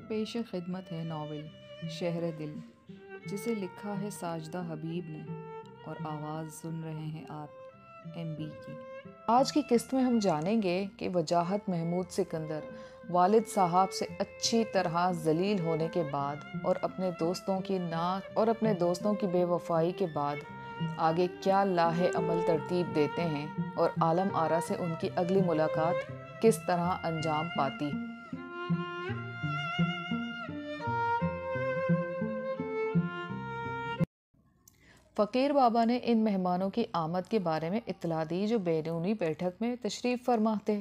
پیش خدمت ہے ناول شہر دل، جسے لکھا ہے ساجدہ حبیب نے، اور آواز سن رہے ہیں آپ MB کی۔ آج کی قسط میں ہم جانیں گے کہ وجاہت محمود سکندر والد صاحب سے اچھی طرح ذلیل ہونے کے بعد اور اپنے دوستوں کی بے وفائی کے بعد آگے کیا لاہ عمل ترتیب دیتے ہیں، اور عالم آرا سے ان کی اگلی ملاقات کس طرح انجام پاتی ہے۔ فقیر بابا نے ان مہمانوں کی آمد کے بارے میں اطلاع دی جو بیرونی بیٹھک میں تشریف فرما تھے۔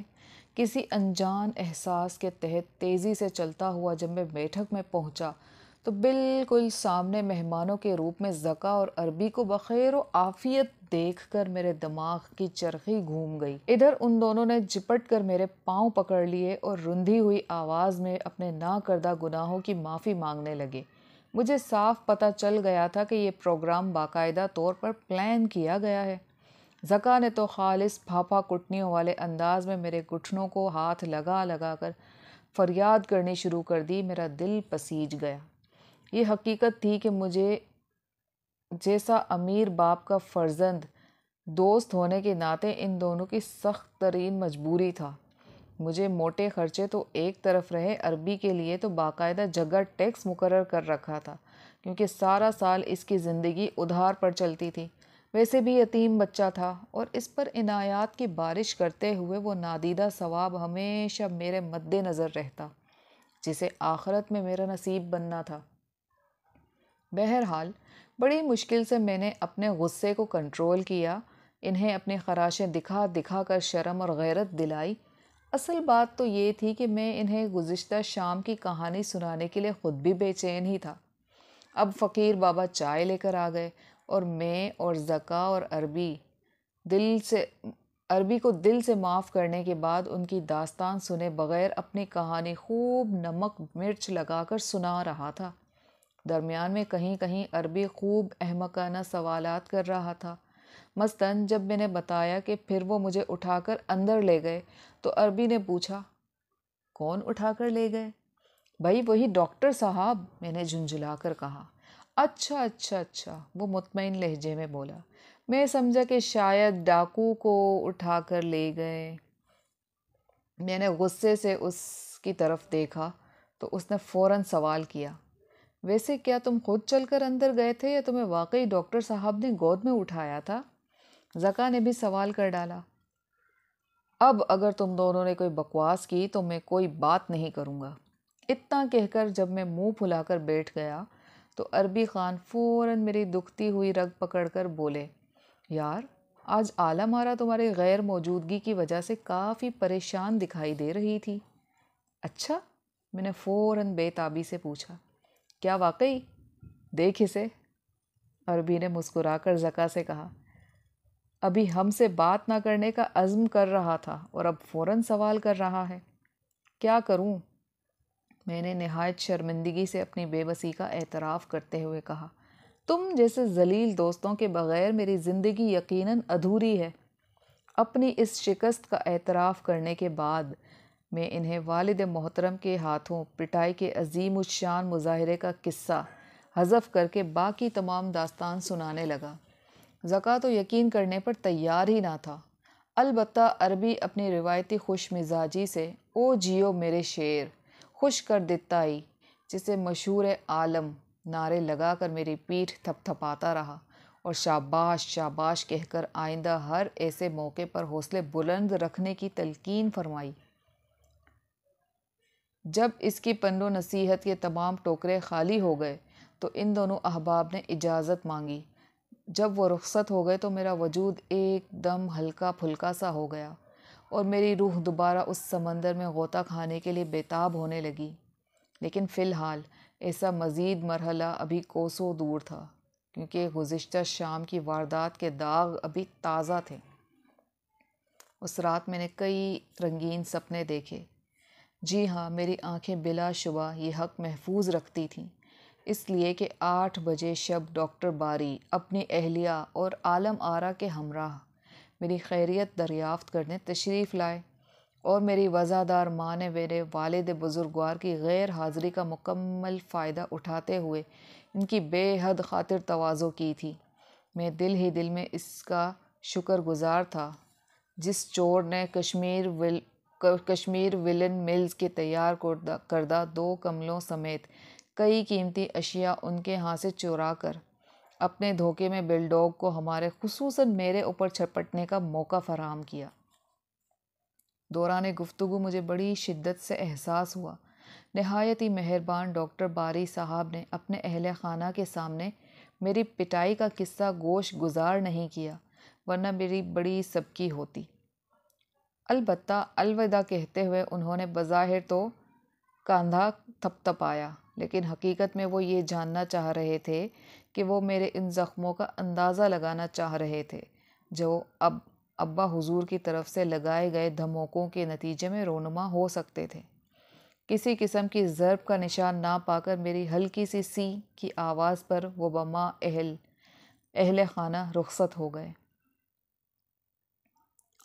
کسی انجان احساس کے تحت تیزی سے چلتا ہوا جب میں بیٹھک میں پہنچا تو بالکل سامنے مہمانوں کے روپ میں زکا اور عربی کو بخیر و عافیت دیکھ کر میرے دماغ کی چرخی گھوم گئی۔ ادھر ان دونوں نے جپٹ کر میرے پاؤں پکڑ لیے اور رندھی ہوئی آواز میں اپنے نہ کردہ گناہوں کی معافی مانگنے لگے۔ مجھے صاف پتہ چل گیا تھا کہ یہ پروگرام باقاعدہ طور پر پلان کیا گیا ہے۔ زکا نے تو خالص پھاپا کٹنیوں والے انداز میں میرے گھٹنوں کو ہاتھ لگا لگا کر فریاد کرنی شروع کر دی۔ میرا دل پسیج گیا۔ یہ حقیقت تھی کہ مجھے جیسا امیر باپ کا فرزند دوست ہونے کے ناطے ان دونوں کی سخت ترین مجبوری تھا۔ مجھے موٹے خرچے تو ایک طرف رہے، عربی کے لیے تو باقاعدہ جگہ ٹیکس مقرر کر رکھا تھا، کیونکہ سارا سال اس کی زندگی ادھار پر چلتی تھی۔ ویسے بھی یتیم بچہ تھا اور اس پر عنایات کی بارش کرتے ہوئے وہ نادیدہ ثواب ہمیشہ میرے مد نظر رہتا، جسے آخرت میں میرا نصیب بننا تھا۔ بہرحال بڑی مشکل سے میں نے اپنے غصے کو کنٹرول کیا، انہیں اپنی خراشیں دکھا دکھا کر شرم اور غیرت دلائی۔ اصل بات تو یہ تھی کہ میں انہیں گزشتہ شام کی کہانی سنانے کے لیے خود بھی بے چین ہی تھا۔ اب فقیر بابا چائے لے کر آ گئے اور میں اور زکا اور عربی کو دل سے معاف کرنے کے بعد ان کی داستان سنے بغیر اپنی کہانی خوب نمک مرچ لگا کر سنا رہا تھا۔ درمیان میں کہیں کہیں عربی خوب احمقانہ سوالات کر رہا تھا۔ مثلاً جب میں نے بتایا کہ پھر وہ مجھے اٹھا کر اندر لے گئے تو عربی نے پوچھا، کون اٹھا کر لے گئے؟ بھائی وہی ڈاکٹر صاحب، میں نے جھنجھلا کر کہا۔ اچھا، وہ مطمئن لہجے میں بولا۔ میں سمجھا کہ شاید ڈاکو کو اٹھا کر لے گئے۔ میں نے غصے سے اس کی طرف دیکھا تو اس نے فوراً سوال کیا، ویسے کیا تم خود چل کر اندر گئے تھے یا تمہیں واقعی ڈاکٹر صاحب نے گود میں اٹھایا تھا؟ زکا نے بھی سوال کر ڈالا۔ اب اگر تم دونوں نے کوئی بکواس کی تو میں کوئی بات نہیں کروں گا۔ اتنا کہہ کر جب میں منہ پھلا کر بیٹھ گیا تو عربی خان فوراً میری دکھتی ہوئی رگ پکڑ کر بولے، یار آج عالم آرا تمہاری غیر موجودگی کی وجہ سے کافی پریشان دکھائی دے رہی تھی۔ اچھا؟ میں نے فوراً بے تابی سے پوچھا۔ کیا واقعی؟ دیکھ اسے، عربی نے مسکرا کر زکا سے کہا۔ ابھی ہم سے بات نہ کرنے کا عزم کر رہا تھا اور اب فوراً سوال کر رہا ہے۔ کیا کروں؟ میں نے نہایت شرمندگی سے اپنی بے بسی کا اعتراف کرتے ہوئے کہا، تم جیسے ذلیل دوستوں کے بغیر میری زندگی یقیناً ادھوری ہے۔ اپنی اس شکست کا اعتراف کرنے کے بعد میں انہیں والد محترم کے ہاتھوں پٹائی کے عظیم الشان مظاہرے کا قصہ حذف کر کے باقی تمام داستان سنانے لگا۔ زکا تو یقین کرنے پر تیار ہی نہ تھا، البتہ عربی اپنی روایتی خوش مزاجی سے او جیو میرے شیر، خوش کر دیتائی، جسے مشہور عالم نعرے لگا کر میری پیٹھ تھپ تھپاتا رہا اور شاباش شاباش کہہ کر آئندہ ہر ایسے موقع پر حوصلے بلند رکھنے کی تلقین فرمائی۔ جب اس کی پند و نصیحت کے تمام ٹوکرے خالی ہو گئے تو ان دونوں احباب نے اجازت مانگی۔ جب وہ رخصت ہو گئے تو میرا وجود ایک دم ہلکا پھلکا سا ہو گیا اور میری روح دوبارہ اس سمندر میں غوطہ کھانے کے لیے بےتاب ہونے لگی۔ لیکن فی الحال ایسا مزید مرحلہ ابھی کوسوں دور تھا، کیونکہ گزشتہ شام کی واردات کے داغ ابھی تازہ تھے۔ اس رات میں نے کئی رنگین سپنے دیکھے۔ جی ہاں، میری آنکھیں بلا شبہ یہ حق محفوظ رکھتی تھیں، اس لیے کہ 8 بجے شب ڈاکٹر باری اپنی اہلیہ اور عالم آرا کے ہمراہ میری خیریت دریافت کرنے تشریف لائے۔ اور میری وزادار ماں نے میرے والد بزرگوار کی غیر حاضری کا مکمل فائدہ اٹھاتے ہوئے ان کی بے حد خاطر تواضع کی تھی۔ میں دل ہی دل میں اس کا شکر گزار تھا جس چور نے کشمیر ولن ملز کے تیار کردہ 2 کملوں سمیت کئی قیمتی اشیاء ان کے ہاں سے چورا کر اپنے دھوکے میں بلڈوگ کو ہمارے خصوصاً میرے اوپر چھپٹنے کا موقع فراہم کیا۔ دوران گفتگو مجھے بڑی شدت سے احساس ہوا نہایت ہی مہربان ڈاکٹر باری صاحب نے اپنے اہل خانہ کے سامنے میری پٹائی کا قصہ گوش گزار نہیں کیا، ورنہ میری بڑی سبکی ہوتی۔ البتہ الوداع کہتے ہوئے انہوں نے بظاہر تو کاندھا تھپتھپایا، لیکن حقیقت میں وہ یہ جاننا چاہ رہے تھے کہ وہ میرے ان زخموں کا اندازہ لگانا چاہ رہے تھے جو ابا حضور کی طرف سے لگائے گئے دھموکوں کے نتیجے میں رونما ہو سکتے تھے۔ کسی قسم کی ضرب کا نشان نہ پا کر میری ہلکی سی کی آواز پر وہ بما اہل خانہ رخصت ہو گئے۔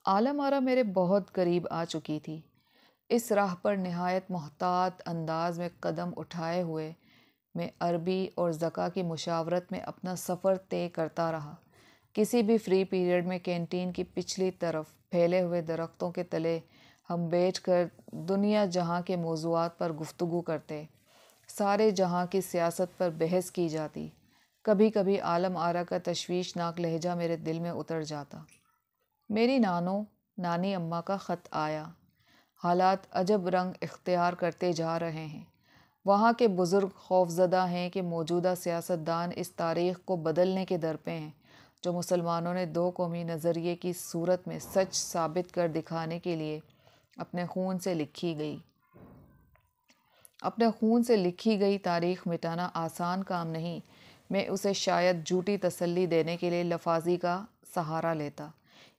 عالم آرا میرے بہت قریب آ چکی تھی۔ اس راہ پر نہایت محتاط انداز میں قدم اٹھائے ہوئے میں عربی اور ذکا کی مشاورت میں اپنا سفر طے کرتا رہا۔ کسی بھی فری پیریڈ میں کینٹین کی پچھلی طرف پھیلے ہوئے درختوں کے تلے ہم بیٹھ کر دنیا جہاں کے موضوعات پر گفتگو کرتے، سارے جہاں کی سیاست پر بحث کی جاتی۔ کبھی کبھی عالم آرا کا تشویشناک لہجہ میرے دل میں اتر جاتا۔ میری نانی اماں کا خط آیا۔ حالات عجب رنگ اختیار کرتے جا رہے ہیں۔ وہاں کے بزرگ خوفزدہ ہیں کہ موجودہ سیاستدان اس تاریخ کو بدلنے کے درپے ہیں جو مسلمانوں نے 2 قومی نظریے کی صورت میں سچ ثابت کر دکھانے کے لیے اپنے خون سے لکھی گئی تاریخ مٹانا آسان کام نہیں۔ میں اسے شاید جھوٹی تسلی دینے کے لیے لفاظی کا سہارا لیتا۔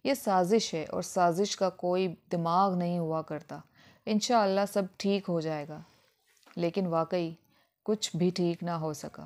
یہ سازش ہے اور سازش کا کوئی دماغ نہیں ہوا کرتا۔ انشاءاللہ سب ٹھیک ہو جائے گا۔ لیکن واقعی کچھ بھی ٹھیک نہ ہو سکا۔